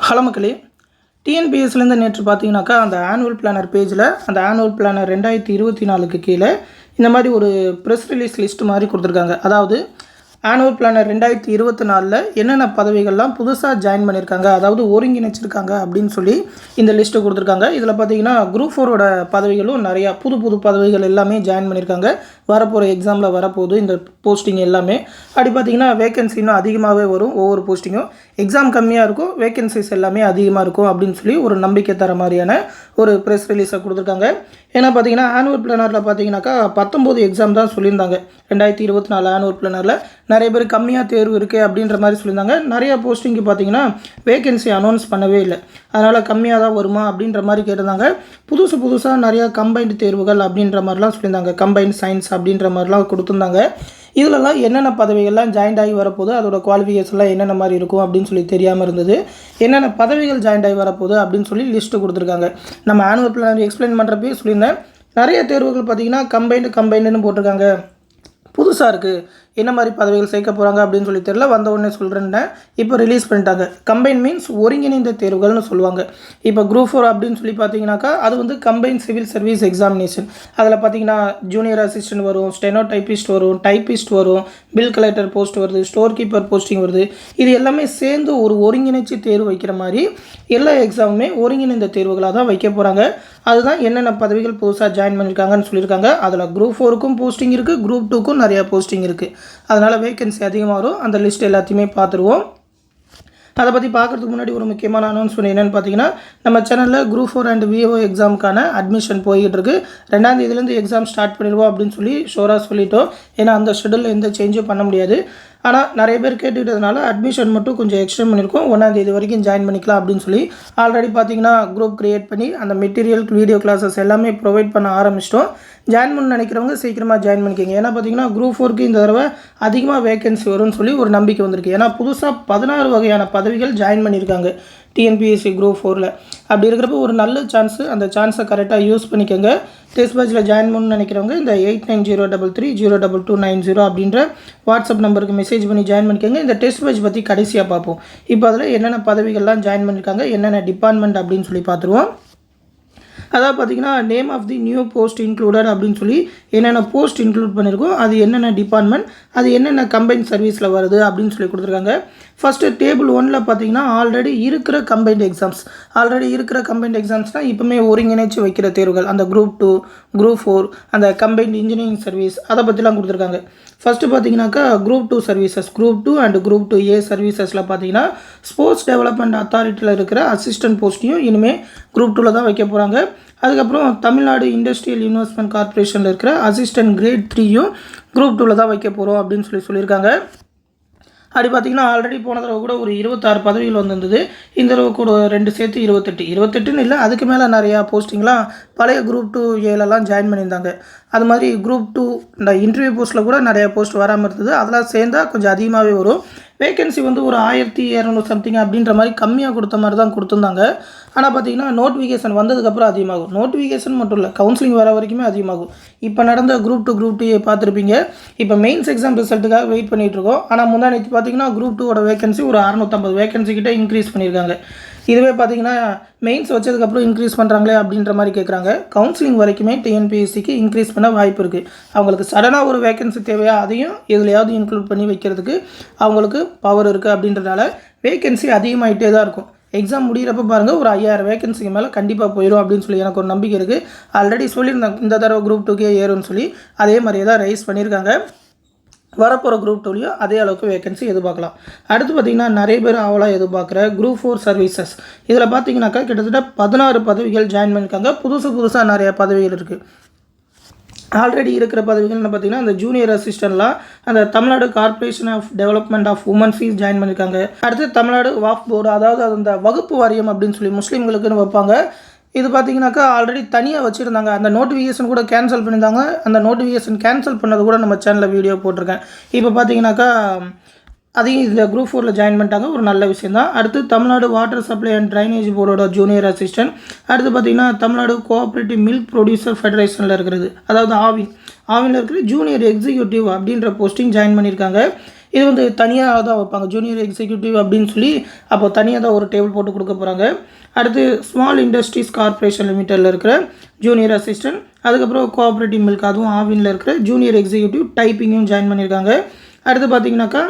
Hello மக்களே, டிஎன்பிஎஸ்சிலேருந்து நேற்று பார்த்தீங்கன்னாக்கா அந்த ஆனுவல் பிளானர் பேஜில் அந்த ஆனுவல் பிளானர் 2024க்கு கீழே இந்த மாதிரி ஒரு ப்ரெஸ் ரிலீஸ் லிஸ்ட் மாதிரி கொடுத்துருக்காங்க. அதாவது ஆனுவல் பிளானர் 2024 என்னென்ன பதவிகள்லாம் புதுசாக ஜாயின் பண்ணியிருக்காங்க, அதாவது ஒருங்கிணைச்சிருக்காங்க அப்படின்னு சொல்லி இந்த லிஸ்ட்டு கொடுத்துருக்காங்க. இதில் பார்த்தீங்கன்னா குரூப் 4ஓட பதவிகளும் நிறையா புது பதவிகள் எல்லாமே ஜாயின் பண்ணியிருக்காங்க. வரப்போகிற எக்ஸாமில் வரப்போகுது இந்த போஸ்டிங் எல்லாமே. அப்படி பார்த்தீங்கன்னா வேகன்சி இன்னும் அதிகமாகவே வரும். ஒவ்வொரு போஸ்டிங்கும் எக்ஸாம் கம்மியாக இருக்கும், வேகன்சிஸ் எல்லாமே அதிகமாக இருக்கும் அப்படின்னு சொல்லி ஒரு நம்பிக்கை தர மாதிரியான ஒரு ப்ரெஸ் ரிலீஸை கொடுத்துருக்காங்க. ஏன்னா பார்த்தீங்கன்னா ஆனுவல் பிளானரில் பார்த்தீங்கன்னாக்கா 19 எக்ஸாம் தான் சொல்லியிருந்தாங்க. 2024 ஆனுவல் பிளானரில் நிறைய பேர் கம்மியாக தேர்வு இருக்குது அப்படின்ற மாதிரி சொல்லியிருந்தாங்க. நிறையா போஸ்டிங்கு பார்த்தீங்கன்னா வேகன்சி அனௌன்ஸ் பண்ணவே இல்லை, அதனால் கம்மியாக தான் வருமா அப்படின்ற மாதிரி கேட்டிருந்தாங்க. புதுசாக நிறையா கம்பைன்டு தேர்வுகள் அப்படின்ற மாதிரிலாம் சொல்லியிருந்தாங்க. கம்பைன்ட் சயின்ஸ் அப்படின்ற மாதிரிலாம் கொடுத்துருந்தாங்க. இதிலலாம் என்னென்ன பதவிகள்லாம் ஜாயின்ட் ஆகி வரப்போகுது, அதோட குவாலிஃபிகேஷன்லாம் என்னென்ன மாதிரி இருக்கும் அப்படின்னு சொல்லி தெரியாமல் இருந்தது. என்னென்ன பதவிகள் ஜாயின்ட் ஆகி வரப்போகுது அப்படின்னு சொல்லி லிஸ்ட்டு கொடுத்துருக்காங்க. நம்ம ஆனுவல் பிளான் எக்ஸ்பிளைன் பண்ணுறப்பே சொல்லியிருந்தேன். நிறைய தேர்வுகள் பார்த்திங்கன்னா கம்பைண்டுன்னு போட்டிருக்காங்க. புதுசாக இருக்குது, என்ன மாதிரி பதவிகள் சேர்க்க போகிறாங்க அப்படின்னு சொல்லி தெரியல. வந்த உடனே சொல்கிறேன்னு இப்போ ரிலீஸ் பண்ணிட்டாங்க. கம்பைன் மீன்ஸ் ஒருங்கிணைந்த தேர்வுகள்னு சொல்லுவாங்க. இப்போ குரூப் 4 அப்படின்னு சொல்லி பார்த்தீங்கன்னாக்கா அது வந்து கம்பைன் சிவில் சர்வீஸ் எக்ஸாமினேஷன். அதில் பார்த்தீங்கன்னா ஜூனியர் அசிஸ்டன்ட் வரும், ஸ்டெனோ டைப்பிஸ்ட் வரும், டைப்பிஸ்ட் வரும், பில் கலெக்டர் போஸ்ட் வருது, ஸ்டோர் கீப்பர் போஸ்டிங் வருது. இது எல்லாமே சேர்ந்து ஒரு ஒருங்கிணைச்சி தேர்வு வைக்கிற மாதிரி எல்லா எக்ஸாமுமே ஒருங்கிணைந்த தேர்வுகளாக தான் வைக்க போகிறாங்க. அதுதான் என்னென்ன பதவிகள் புதுசாக ஜாயின் பண்ணியிருக்காங்கன்னு சொல்லியிருக்காங்க. அதில் குரூப் 4க்கும் போஸ்டிங் இருக்குது, குரூப் 2க்கும் நிறையா போஸ்டிங் இருக்குது. அதனால் வேகன்சி அதிகமாக வரும். அந்த லிஸ்ட் எல்லாத்தையுமே பார்த்துருவோம். அதை பற்றி பார்க்குறதுக்கு முன்னாடி ஒரு முக்கியமான அனௌன்ஸ்மெண்ட் என்னென்னு பார்த்தீங்கன்னா, நம்ம சேனலில் குரூப் 4 அண்ட் விஓ எக்ஸாமுக்கான அட்மிஷன் போய்கிட்டு இருக்குது. 2ஆம் தேதியிலேருந்து எக்ஸாம் ஸ்டார்ட் பண்ணிடுவோம் அப்படின்னு சொல்லி ஷோராக சொல்லிட்டோம். ஏன்னா அந்த ஷெடியூலில் எந்த சேஞ்சும் பண்ண முடியாது. ஆனால் நிறைய பேர் கேட்டுக்கிட்டதுனால அட்மிஷன் மட்டும் கொஞ்சம் எக்ஸ்டெண்ட் பண்ணியிருக்கோம். 1ஆம் தேதி வரைக்கும் ஜாயின் பண்ணிக்கலாம் அப்படின்னு சொல்லி ஆல்ரெடி பார்த்தீங்கன்னா குரூப் க்ரியேட் பண்ணி அந்த மெட்டீரியல் வீடியோ கிளாஸஸ் எல்லாமே ப்ரொவைட் பண்ண ஆரம்பிச்சிட்டோம். ஜாயின் பண்ண நினைக்கிறவங்க சீக்கிரமாக ஜாயின் பண்ணிக்கோங்க. ஏன்னா பார்த்தீங்கன்னா குரூப் 4க்கு இந்த தடவை அதிகமாக வேகன்சி வரும்னு சொல்லி ஒரு நம்பிக்கை வந்திருக்கு. ஏன்னா புதுசாக 16 வகையான பதவிகள் ஜாயின் பண்ணியிருக்காங்க டிஎன்பிஎஸ்சி குரூப் 4ல். அப்படி இருக்கிறப்ப ஒரு நல்ல சான்ஸு, அந்த சான்ஸை கரெக்டாக யூஸ் பண்ணிக்கோங்க. டெஸ்ட் பேட்சில் ஜாயின் பண்ணணும்னு நினைக்கிறவங்க இந்த 8903302290 அப்படின்ற வாட்ஸ்அப் நம்பருக்கு மெசேஜ் பண்ணி ஜாயின் பண்ணிக்கோங்க. இந்த டெஸ்ட் பேட்ச் பற்றி கடைசியாக பார்ப்போம். இப்போ அதில் என்னென்ன பதவிகள்லாம் ஜாயின் பண்ணியிருக்காங்க, என்னென்ன டிபார்ட்மெண்ட் அப்படின்னு சொல்லி பார்த்துருவோம். அதாவது பார்த்திங்கன்னா name of the new post included அப்படின்னு சொல்லி என்னென்ன போஸ்ட் இன்க்ளூட் பண்ணியிருக்கோம், அது என்னென்ன டிபார்ட்மெண்ட், அது என்னென்ன கம்பைன் சர்வீஸில் வருது அப்படின்னு சொல்லி கொடுத்துருக்காங்க. ஃபஸ்ட்டு டேபிள் 1ல் பார்த்திங்கன்னா ஆல்ரெடி இருக்கிற கம்பைன்ட் எக்ஸாம்ஸ்னால் இப்போமே ஒருங்கிணைச்சு வைக்கிற தேர்வுகள், அந்த குரூப் 2, குரூப் 4, அந்த கம்பைன்ட் இன்ஜினியரிங் சர்வீஸ் அதை பற்றிலாம் கொடுத்துருக்காங்க. ஃபஸ்ட்டு பார்த்தீங்கன்னாக்கா group 2 services, group 2 and group 2A சர்வீசஸில் பார்த்தீங்கன்னா ஸ்போர்ட்ஸ் டெவலப்மெண்ட் அத்தாரிட்டியில் இருக்கிற அசிஸ்டன்ட் போஸ்ட்டையும் இனிமேல் குரூப் 2ல் தான் வைக்க போகிறாங்க. அதுக்கப்புறம் தமிழ்நாடு இண்டஸ்ட்ரியல் இன்வெஸ்ட்மெண்ட் கார்பரேஷனில் இருக்கிற அசிஸ்டன்ட் கிரேட் 3யும் குரூப் 2ல் தான் வைக்க போகிறோம் அப்படின்னு சொல்லியிருக்காங்க. அப்படி பார்த்திங்கன்னா ஆல்ரெடி போன தடவை கூட ஒரு 26 பதவிகள் வந்திருந்தது. இந்த தடவை கூட 2 சேர்த்து 28ன்னு இல்லை, அதுக்கு மேலே நிறையா போஸ்டிங்லாம் பழைய குரூப் 2Aலலாம் ஜாயின் பண்ணியிருந்தாங்க. அது மாதிரி குரூப் 2 இந்த இன்டர்வியூ போஸ்ட்டில் கூட நிறையா போஸ்ட் வராமல் இருந்தது. அதெல்லாம் சேர்ந்தால் கொஞ்சம் அதிகமாகவே வரும். வேகன்சி வந்து ஒரு 1200 சம்திங் அப்படின்ற மாதிரி கம்மியாக கொடுத்த மாதிரி தான் கொடுத்துருந்தாங்க. ஆனால் பார்த்திங்கன்னா நோட்டிஃபிகேஷன் வந்ததுக்கப்புறம் அதிகமாகும். நோட்டிஃபிகேஷன் மட்டும் இல்லை, கவுன்சிலிங் வர வரைக்குமே அதிகமாகும். இப்போ நடந்த குரூப் 2 குரூப் 2A பார்த்துருப்பீங்க. இப்போ மெயின்ஸ் எக்ஸாம் ரிசல்ட்டுக்காக வெயிட் பண்ணிகிட்ருக்கோம். ஆனால் முந்தா நேற்று பார்த்திங்கன்னா குரூப் 2ஓட வேகன்சி ஒரு 650 வேகன்சி கிட்ட இன்க்ரீஸ் பண்ணியிருக்காங்க. இதுவே பார்த்திங்கன்னா மெயின்ஸ் வச்சதுக்கப்புறம் இன்க்ரீஸ் பண்ணுறாங்களே அப்படின்ற மாதிரி கேட்குறாங்க. கவுன்சிலிங் வரைக்குமே டிஎன்பிஎஸ்சிக்கு இன்க்ரீஸ் பண்ண வாய்ப்பு இருக்குது. அவங்களுக்கு சடனாக ஒரு வேகன்சி தேவையா, அதையும் எதுலையாவது இன்க்ளூட் பண்ணி வைக்கிறதுக்கு அவங்களுக்கு பவர் இருக்குது. அப்படின்றதால வேகன்சி அதிகமாகிட்டே தான் இருக்கும். எக்ஸாம் முடிகிறப்ப பாருங்கள், ஒரு 5000 வேகன்சிக்கு மேலே கண்டிப்பாக போயிடும் அப்படின்னு சொல்லி எனக்கு ஒரு நம்பிக்கை இருக்குது. ஆல்ரெடி சொல்லியிருந்தாங்க இந்த தடவை குரூப் 2K ஏறும்னு சொல்லி, அதே மாதிரியே தான் ரைஸ் பண்ணியிருக்காங்க. வரப்போகிற குரூப் 2லையும் அதே அளவுக்கு வேகன்சி எதிர்பார்க்கலாம். அடுத்து பார்த்திங்கன்னா நிறைய பேர் அவளாக எதிர்பார்க்குற குரூப் 4 சர்வீசஸ். இதில் பார்த்திங்கனாக்கா கிட்டத்தட்ட 16 பதவிகள் ஜாயின் பண்ணியிருக்காங்க. புதுசாக நிறையா பதவிகள் இருக்குது. ஆல்ரெடி இருக்கிற பதவிகள்னு பார்த்திங்கன்னா அந்த ஜூனியர் அசிஸ்டண்ட்லாம் அந்த Tamil Nadu corporation of development of உமன்ஸையும் ஜாயின் பண்ணியிருக்காங்க. அடுத்து தமிழ்நாடு வாஃப் போர்டு, அதாவது அந்த வகுப்பு வாரியம் அப்படின்னு சொல்லி முஸ்லீம்களுக்குன்னு வைப்பாங்க. இது பார்த்திங்கனாக்கா ஆல்ரெடி தனியாக வச்சுருந்தாங்க. அந்த நோட்டிஃபிகேஷன் கூட கேன்சல் பண்ணியிருந்தாங்க. அந்த நோட்டிஃபிகேஷன் கேன்சல் பண்ணது கூட நம்ம சேனலில் வீடியோ போட்டிருக்கேன். இப்போ பார்த்திங்கனாக்கா அதையும் இதில் குரூப் 4ல் ஜாயின் பண்ணிட்டாங்க. ஒரு நல்ல விஷயம் தான். அடுத்து Tamil Nadu water supply and drainage போர்டோட ஜூனியர் அசிஸ்டன்ட். அடுத்து பார்த்திங்கன்னா தமிழ்நாடு கோஆப்ரேட்டிவ் மில்க் ப்ரொடியூசர் ஃபெடரேஷனில் இருக்கிறது, அதாவது ஆவினில் இருக்கிற ஜூனியர் எக்ஸிக்யூட்டிவ் அப்படின்ற போஸ்டிங் ஜாயின் பண்ணியிருக்காங்க. இது வந்து தனியாக தான் வைப்பாங்க, ஜூனியர் எக்ஸிக்யூட்டிவ் அப்படின்னு சொல்லி. அப்போ தனியாக தான் ஒரு டேபிள் போட்டு கொடுக்க போகிறாங்க. அடுத்து ஸ்மால் இண்டஸ்ட்ரீஸ் கார்ப்பரேஷன் லிமிட்டடில் இருக்கிற ஜூனியர் அசிஸ்டன்ட், அதுக்கப்புறம் கோஆப்ரேட்டிவ் மில்க் அதுவும் ஆவினில் இருக்கிற ஜூனியர் எக்ஸிக்யூட்டிவ் டைப்பிங்கும் ஜாயின் பண்ணியிருக்காங்க. அடுத்து பார்த்தீங்கன்னாக்கா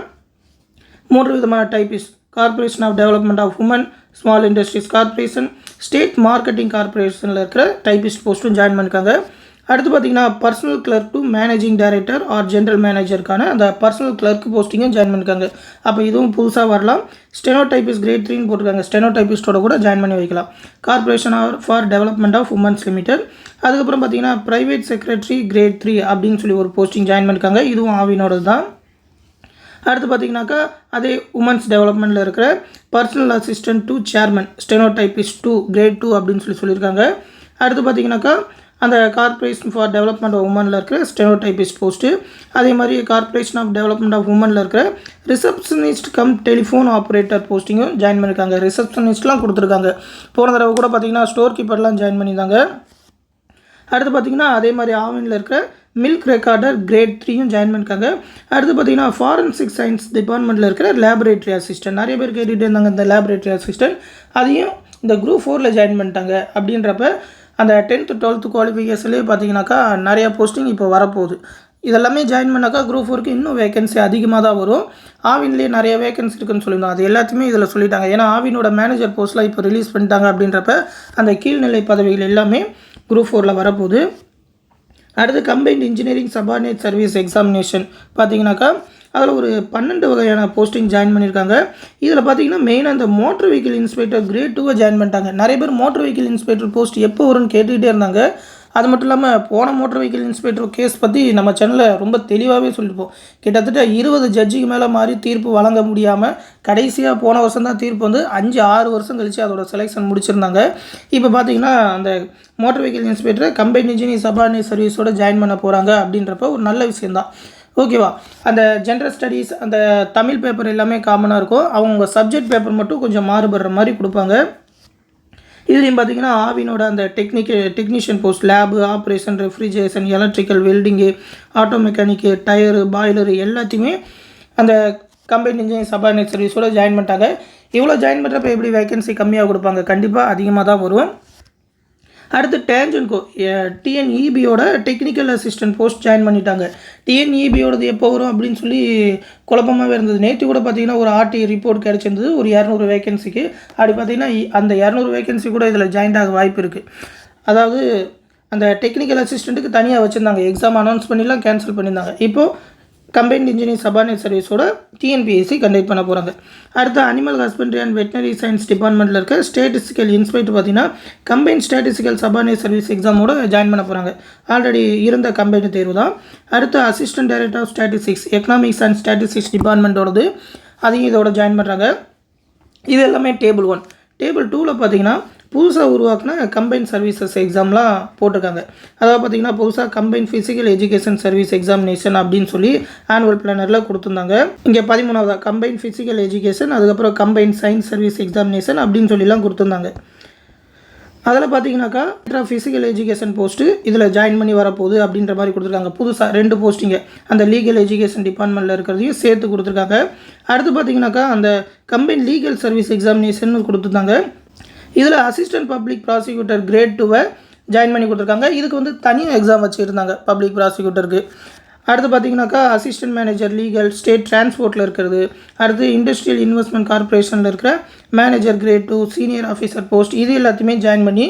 3 விதமான typist: corporation of development of women, small industries corporation, state marketing கார்ப்பரேஷனில் இருக்கிற டைப்பிஸ்ட் போஸ்ட்டும் ஜாயின் பண்ணியிருக்காங்க. அடுத்து பார்த்தீங்கன்னா personal clerk to managing director or general மேனேஜருக்கான அந்த பர்சனல் கிளர்க் போஸ்டிங்கும் ஜாயின் பண்ணியிருக்காங்க. அப்போ இதுவும் புதுசாக வரலாம். ஸ்டெனோ டைப்பிஸ்ட் கிரேட் 3ன்னு போட்டிருக்காங்க, ஸ்டெனோ டைப்பிஸ்ட்டோட கூட ஜாயின் பண்ணி வைக்கலாம். Corporation for development of women's limited. அதுக்கப்புறம் பார்த்தீங்கன்னா ப்ரைவேட் செக்ரட்டரி கிரேட் 3 அப்படின்னு சொல்லி ஒரு போஸ்டிங் ஜாயின் பண்ணியிருக்காங்க, இதுவும் ஆவினோடது தான். அடுத்து பார்த்தீங்கன்னாக்கா அதே உமன்ஸ் டெவலப்மெண்ட்டில் இருக்கிற personal assistant to chairman steno typist 2 grade 2 அப்படின்னு சொல்லியிருக்காங்க. அடுத்து பார்த்தீங்கன்னாக்கா அந்த கார்ப்பரேஷன் ஃபார் டெவலப்மெண்ட் ஆஃப் உமனில் இருக்கிற ஸ்டெனோ டைப்பிஸ்ட் போஸ்ட்டு, அதே மாதிரி கார்ப்பரேஷன் ஆஃப் டெவலப்மெண்ட் ஆஃப் உமனில் இருக்கிற ரிசப்ஷனிஸ்ட் கம் டெலிஃபோன் ஆப்ரேட்டர் போஸ்டிங்கும் ஜாயின் பண்ணியிருக்காங்க. ரிசப்ஷனிஸ்ட்லாம் கொடுத்துருக்காங்க. போன தடவை கூட பார்த்தீங்கன்னா ஸ்டோர் கீப்பர்லாம் ஜாயின் பண்ணியிருந்தாங்க. அடுத்து பார்த்திங்கன்னா அதே மாதிரி ஆவினில் இருக்கிற மில்க் ரெக்கார்டர் கிரேட் 3யும் ஜாயின் பண்ணியிருக்காங்க. அடுத்து பார்த்திங்கன்னா ஃபாரன்சிக் சயின்ஸ் டிபார்ட்மெண்ட்டில் இருக்கிற லேபரேட்டரி அசிஸ்டன்ட், நிறைய பேர் கேட்டுகிட்டே இருந்தாங்க இந்த லேபரேட்டரி அசிஸ்டன்ட், அதையும் இந்த குரூப் 4ல் ஜாயின் பண்ணிட்டாங்க. அப்படின்றப்ப அந்த 10th 12th குவாலிஃபிகேஷன்லேயே பார்த்தீங்கன்னாக்கா நிறையா போஸ்டிங் இப்போ வரப்போகுது. இதெல்லாமே ஜாயின் பண்ணாக்கா குரூப் 4க்கு இன்னும் வேகன்சி அதிகமாக தான் வரும். ஆவின்லேயே நிறைய வேகன்சி இருக்குன்னு சொல்லியிருந்தோம், அது எல்லாத்தையுமே இதில் சொல்லிட்டாங்க. ஏன்னா ஆவினோட மேனேஜர் போஸ்ட்லாம் இப்போ ரிலீஸ் பண்ணிட்டாங்க. அப்படின்றப்ப அந்த கீழ்நிலை பதவிகள் எல்லாமே குரூப் 4ல் வரப்போகுது. அடுத்து combined engineering subordinate service examination பார்த்தீங்கன்னாக்கா அதில் ஒரு 12 வகையான போஸ்டிங் ஜாயின் பண்ணியிருக்காங்க. இதில் பார்த்தீங்கன்னா மெயினாக இந்த motor vehicle inspector great 2 join பண்ணிட்டாங்க. நிறைய பேர் மோட்டர் வெஹிக்கிள் இன்ஸ்பெக்டர் போஸ்ட் எப்போ வரும்னு கேட்டுக்கிட்டே இருந்தாங்க. அது மட்டும் இல்லாமல் போன மோட்டர் வெஹிக்கிள் இன்ஸ்பெக்டர் கேஸ் பற்றி நம்ம சேனலில் ரொம்ப தெளிவாகவே சொல்லியிருப்போம். கிட்டத்தட்ட 20 ஜட்ஜுக்கு மேலே மாறி தீர்ப்பு வழங்க முடியாமல் கடைசியாக போன வருஷம் தான் தீர்ப்பு வந்து 5-6 வருஷம் கழித்து அதோட செலெக்ஷன் முடிச்சிருந்தாங்க. இப்போ பார்த்தீங்கன்னா அந்த மோட்டர் வெஹிக்கிள் இன்ஸ்பெக்டரை கம்பைன்ட் இன்ஜினியரிங் சபார்டினேட் சர்வீஸோட ஜாயின் பண்ண போகிறாங்க. அப்படின்றப்ப ஒரு நல்ல விஷயந்தான். ஓகேவா? அந்த ஜென்ரல் ஸ்டடீஸ் அந்த தமிழ் பேப்பர் எல்லாமே காமனாக இருக்கும். அவங்க சப்ஜெக்ட் பேப்பர் மட்டும் கொஞ்சம் மாறுபடுற மாதிரி கொடுப்பாங்க. இதுலேயும் பார்த்தீங்கன்னா ஆவினோட அந்த technician post lab, operation, refrigeration, electrical, welding, auto mechanic, tyre, boiler எல்லாத்தையுமே அந்த கம்பைன்ட் இன்ஜினியரிங் சபார்டினேட் சர்வீஸோட ஜாயின் பண்ணிட்டாங்க. இவ்வளோ ஜாயின் பண்ணுறப்ப எப்படி வேகன்சி கம்மியாக கொடுப்பாங்க? கண்டிப்பாக அதிகமாக தான் வரும். அடுத்து டேஞ்சன்கோ டிஎன்இபியோட டெக்னிக்கல் அசிஸ்டன்ட் போஸ்ட் ஜாயின் பண்ணிட்டாங்க. டிஎன்இபியோடது எப்போ வரும் அப்படின்னு சொல்லி குழப்பமாகவே இருந்தது. நேற்று கூட பார்த்திங்கன்னா ஒரு ஆர்டி ரிப்போர்ட் கிடச்சிருந்தது ஒரு 200 வேகன்சிக்கு. அப்படி பார்த்திங்கன்னா அந்த 200 வேகன்சி கூட இதில் ஜாயின் ஆக வாய்ப்பு இருக்குது. அதாவது அந்த டெக்னிக்கல் அசிஸ்டண்ட்டுக்கு தனியாக வச்சுருந்தாங்க, எக்ஸாம் அனௌன்ஸ் பண்ணிலாம் கேன்சல் பண்ணியிருந்தாங்க. இப்போது கம்பைன்ட் இன்ஜினியரிங் சபார்டினேட் சர்வீஸோட டிஎன்பிஎஸ்சி கண்டக்ட் பண்ண போகிறாங்க. அடுத்து animal husbandry and veterinary science டிபார்ட்மெண்ட்டில் இருக்க ஸ்டேட்டிஸ்டிக்கல் இன்ஸ்பெக்டர் பார்த்தீங்கன்னா கம்பைன்ட் ஸ்டாட்டிஸ்டிக்கல் சபார்டினேட் சர்வீஸ் எக்ஸாமோட ஜாயின் பண்ண போகிறாங்க. ஆல்ரெடி இருந்த கம்பைன்ட் தேர்வு தான். அடுத்து assistant director of statistics economics and statistics டிபார்ட்மெண்ட்டோடது அதையும் இதோட ஜாயின் பண்ணுறாங்க. இது எல்லாமே டேபிள் 1. டேபிள் 2ல் பார்த்தீங்கன்னா புதுசாக உருவாக்கின கம்பைன் சர்வீசஸ் எக்ஸாம்லாம் போட்டிருக்காங்க. அதாவது பார்த்திங்கன்னா புதுசாக combine physical education service examination அப்படின்னு சொல்லி ஆனுவல் பிளானரில் கொடுத்துருந்தாங்க. இங்கே 13வது கம்பைன் ஃபிசிக்கல் எஜுகேஷன், அதுக்கப்புறம் கம்பைன் சயின்ஸ் சர்வீஸ் எக்ஸாமினேஷன் அப்படின்னு சொல்லிலாம் கொடுத்துருந்தாங்க. அதில் பார்த்தீங்கன்னாக்கா ஃபிசிக்கல் எஜுகேஷன் போஸ்ட்டு இதில் ஜாயின் பண்ணி வரப்போகுது அப்படின்ற மாதிரி கொடுத்துருக்காங்க. புதுசாக 2 போஸ்டிங்க அந்த லீகல் எஜுகேஷன் டிபார்ட்மெண்ட்டில் இருக்கிறதையும் சேர்த்து கொடுத்துருக்காங்க. அடுத்து பார்த்தீங்கன்னாக்கா அந்த கம்பைன் லீகல் சர்வீஸ் எக்ஸாமினேஷன் கொடுத்துருந்தாங்க. இதில் assistant public prosecutor great 2 join பண்ணி கொடுத்துருக்காங்க. இதுக்கு வந்து தனியாக எக்ஸாம் வச்சுருந்தாங்க பப்ளிக் ப்ராசிக்யூட்டருக்கு. அடுத்து பார்த்தீங்கன்னாக்கா அசிஸ்டன்ட் மேனேஜர் லீகல் ஸ்டேட் டிரான்ஸ்போர்ட்டில் இருக்கிறது. அடுத்து இண்டஸ்ட்ரியல் இன்வெஸ்ட்மெண்ட் கார்பரேஷனில் இருக்கிற manager grade 2 senior officer post இது எல்லாத்தையுமே ஜாயின் பண்ணி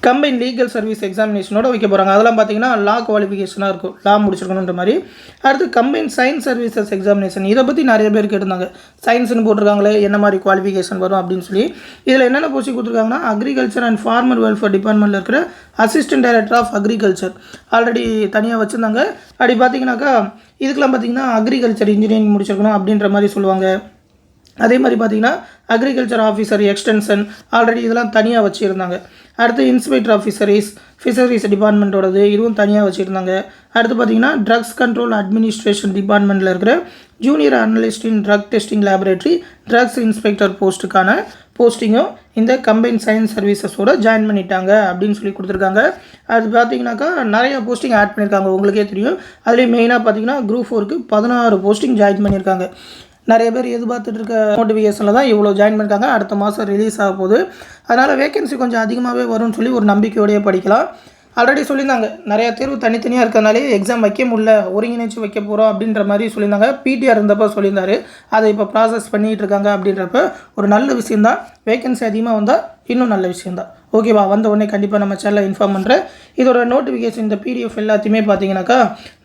கம்பைன் லீகல் சர்வீஸ் எக்ஸாமினேஷனோட வைக்க போகிறாங்க. அதெல்லாம் பார்த்தீங்கன்னா லா குவாலிஃபிகேஷனாக இருக்கும், லா முடிச்சிருக்கணுன்ற மாதிரி. அடுத்து கம்பைன் சயின்ஸ் சர்வீசஸ் எக்ஸாமினேஷன் இதை பற்றி நிறைய பேர் கேட்டிருந்தாங்க. சயின்ஸ்னு போட்டிருக்காங்களே என்ன மாதிரி குவாலிஃபிகேஷன் வரும் அப்படின்னு சொல்லி. இதில் என்னென்ன போஸ்டிங் கொடுத்துருக்காங்கன்னா அக்ரிகல்ச்சர் அண்ட் ஃபார்மர் வெல்ஃபேர் டிபார்ட்மெண்ட்டில் இருக்கிற assistant director of agriculture already தனியாக வச்சுருந்தாங்க. அப்படி பார்த்தீங்கன்னாக்கா இதுக்கெல்லாம் பார்த்தீங்கன்னா அக்ரிகல்ச்சர் இன்ஜினியரிங் முடிச்சிருக்கணும் அப்படின்ற மாதிரி சொல்லுவாங்க. அதே மாதிரி பார்த்தீங்கன்னா அக்ரிகல்ச்சர் ஆஃபீஸர் எக்ஸ்டென்ஷன் ஆல்ரெடி இதெல்லாம் தனியாக வச்சுருந்தாங்க. அடுத்து இன்ஸ்பெக்டர் ஆஃப் ஃபிஷரிஸ் டிபார்ட்மெண்ட்டோடது இதுவும் தனியாக வச்சுருந்தாங்க. அடுத்து பார்த்திங்கன்னா ட்ரக்ஸ் கண்ட்ரோல் அட்மினிஸ்ட்ரேஷன் டிபார்ட்மெண்ட்டில் இருக்கிற junior analyst in drug testing laboratory drugs inspector போஸ்ட்டுக்கான போஸ்டிங்கும் இந்த கம்பைன் சயின்ஸ் சர்வீசஸோட ஜாயின் பண்ணிட்டாங்க அப்படின்னு சொல்லி கொடுத்துருக்காங்க. அது பார்த்திங்கனாக்கா நிறைய போஸ்டிங் ஆட் பண்ணியிருக்காங்க. உங்களுக்கே தெரியும். அதுலேயும் மெயினாக பார்த்திங்கன்னா குரூப் 4க்கு 16 போஸ்டிங் ஜாயின் பண்ணியிருக்காங்க. நிறைய பேர் எதிர்பார்த்துட்டு இருக்க நோட்டிஃபிகேஷனில் தான் இவ்வளோ ஜாயின் பண்ணியிருக்காங்க. அடுத்த மாதம் ரிலீஸ் ஆக போகுது. அதனால் வேகன்சி கொஞ்சம் அதிகமாகவே வரும்னு சொல்லி ஒரு நம்பிக்கையோடையே படிக்கலாம். ஆல்ரெடி சொல்லியிருந்தாங்க நிறையா தேர்வு தனித்தனியாக இருக்கிறனாலே எக்ஸாம் வைக்க முடியல, ஒருங்கிணைச்சு வைக்க போகிறோம் அப்படின்ற மாதிரி சொல்லியிருந்தாங்க. பிடிஆர் இருந்தப்போ சொல்லியிருந்தாரு. அதை இப்போ ப்ராசஸ் பண்ணிகிட்டு இருக்காங்க. அப்படின்றப்ப ஒரு நல்ல விஷயந்தான். வேகன்சி அதிகமாக வந்தால் இன்னும் நல்ல விஷயந்தான். ஓகேவா? வந்த உடனே கண்டிப்பாக நம்ம சேனலில் இன்ஃபார்ம் பண்ணுறேன். இதோட நோட்டிஃபிகேஷன் இந்த பிடிஎஃப் எல்லாத்தையுமே பார்த்தீங்கன்னாக்கா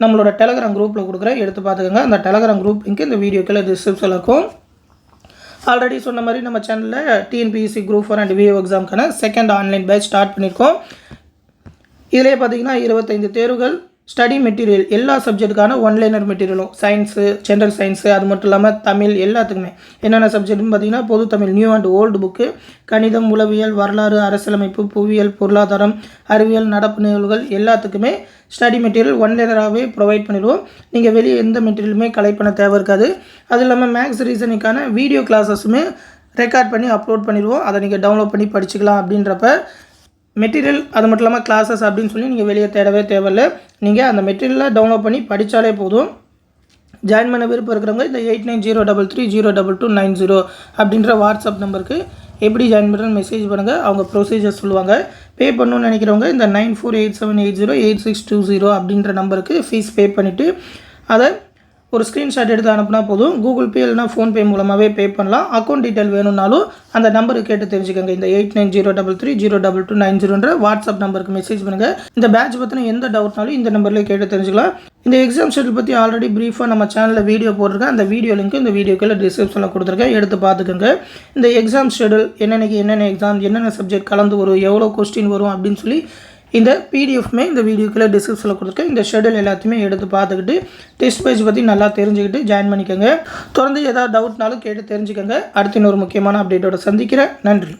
நம்மளோட டெலகிராம் குரூப்பில் கொடுக்குறேன், எடுத்து பார்த்துக்கோங்க. அந்த டெலகிராம் குரூப் லிங்க் இந்த வீடியோக்குள்ள டிஸ்கிரிப்ஷனில் இருக்கும். ஆல்ரெடி சொன்ன மாதிரி நம்ம சேனலில் டிஎன்பிஎஸ்சி குரூப் 4 அண்ட் விஓ எக்ஸாமுக்கான செகண்ட் ஆன்லைன் பேட்ச் ஸ்டார்ட் பண்ணியிருக்கோம். இதிலே பார்த்தீங்கன்னா 25 தேர்வுகள், ஸ்டடி மெட்டீரியல் எல்லா சப்ஜெக்ட்டுக்கான ஒன்லைனர் மெட்டீரியலும், சயின்ஸு, ஜென்ரல் சயின்ஸு, அது மட்டும் இல்லாமல் தமிழ் எல்லாத்துக்குமே என்னென்ன சப்ஜெக்ட்னு பார்த்தீங்கன்னா பொது Tamil, new and old book, கணிதம், உளவியல், வரலாறு, அரசியலமைப்பு, புவியியல், பொருளாதாரம், அறிவியல், நடப்பு நிகழ்வுகள் எல்லாத்துக்குமே ஸ்டடி மெட்டீரியல் ஒன்லைனராகவே ப்ரொவைட் பண்ணிடுவோம். நீங்கள் வெளியே எந்த மெட்டீரியலுமே கலெக்ட் பண்ண தேவை இருக்காது. அது இல்லாமல் மேக்ஸ் ரீசனிங்கான வீடியோ கிளாஸஸுமே ரெக்கார்ட் பண்ணி அப்லோட் பண்ணிடுவோம். அதை நீங்கள் டவுன்லோட் பண்ணி படிச்சுக்கலாம். அப்படின்றப்ப மெட்டீரியல் அது மட்டும் இல்லாமல் கிளாஸஸ் அப்படின்னு சொல்லி நீங்கள் வெளியே தேடவே தேவையில்லை. நீங்கள் அந்த மெட்டீரியலை டவுன்லோட் பண்ணி படித்தாலே போதும். ஜாயின் பண்ண விருப்பம் இருக்கிறவங்க இந்த 8903022290 அப்படின்ற வாட்ஸ்அப் நம்பருக்கு எப்படி ஜாயின் பண்ணுறதுன்னு மெசேஜ் பண்ணுங்கள். அவங்க ப்ரொசீஜர் சொல்லுவாங்க. பே பண்ணணும்னு நினைக்கிறவங்க இந்த 9487808620 அப்படின்ற நம்பருக்கு ஃபீஸ் பே பண்ணிவிட்டு அதை ஒரு ஸ்க்ரீன்ஷாட் எடுத்து அனுப்புனா போதும். கூகுள் பே இல்லைனா ஃபோன்பே மூலமாகவே பே பண்ணலாம். அக்கௌண்ட் டீட்டெயில் வேணும்னாலும் அந்த நம்பருக்கு கேட்டு தெரிஞ்சுக்கோங்க. இந்த 8903302290 வாட்ஸ்அப் நம்பருக்கு மெசேஜ் பண்ணுங்கள். இந்த பேட்ச் பற்றின எந்த டவுட்னாலும் இந்த நம்பர்லேயே கேட்டு தெரிஞ்சுக்கலாம். இந்த எக்ஸாம் ஷெட்யூல் பற்றி ஆல்ரெடி ப்ரீஃபாக நம்ம சேனலில் வீடியோ போட்டிருக்கேன். அந்த வீடியோ லிங்க் இந்த வீடியோக்குள்ள டிஸ்கிரிப்ஷனில் கொடுத்துருக்கேன், எடுத்து பார்த்துக்கோங்க. இந்த எக்ஸாம் ஷெட்யூல் என்னென்னக்கு என்னென்ன எக்ஸாம், என்னென்ன சப்ஜெக்ட் கலந்து வரும், எவ்வளோ கொஸ்டின் வரும் அப்படின்னு சொல்லி இந்த பிடிஎஃப்மே இந்த வீடியோக்குள்ளே டிஸ்கிரிப்ஷனில் கொடுத்துருக்கேன். இந்த ஷெட்யூல் எல்லாத்தையுமே எடுத்து பார்த்துக்கிட்டு டெஸ்ட் பேஜ் பற்றி நல்லா தெரிஞ்சுக்கிட்டு ஜாயின் பண்ணிக்கோங்க. தொடர்ந்து ஏதாவது டவுட்னாலும் கேட்டு தெரிஞ்சுக்கோங்க. அடுத்து இன்னொரு முக்கியமான அப்டேட்டோட சந்திக்கிறேன். நன்றி.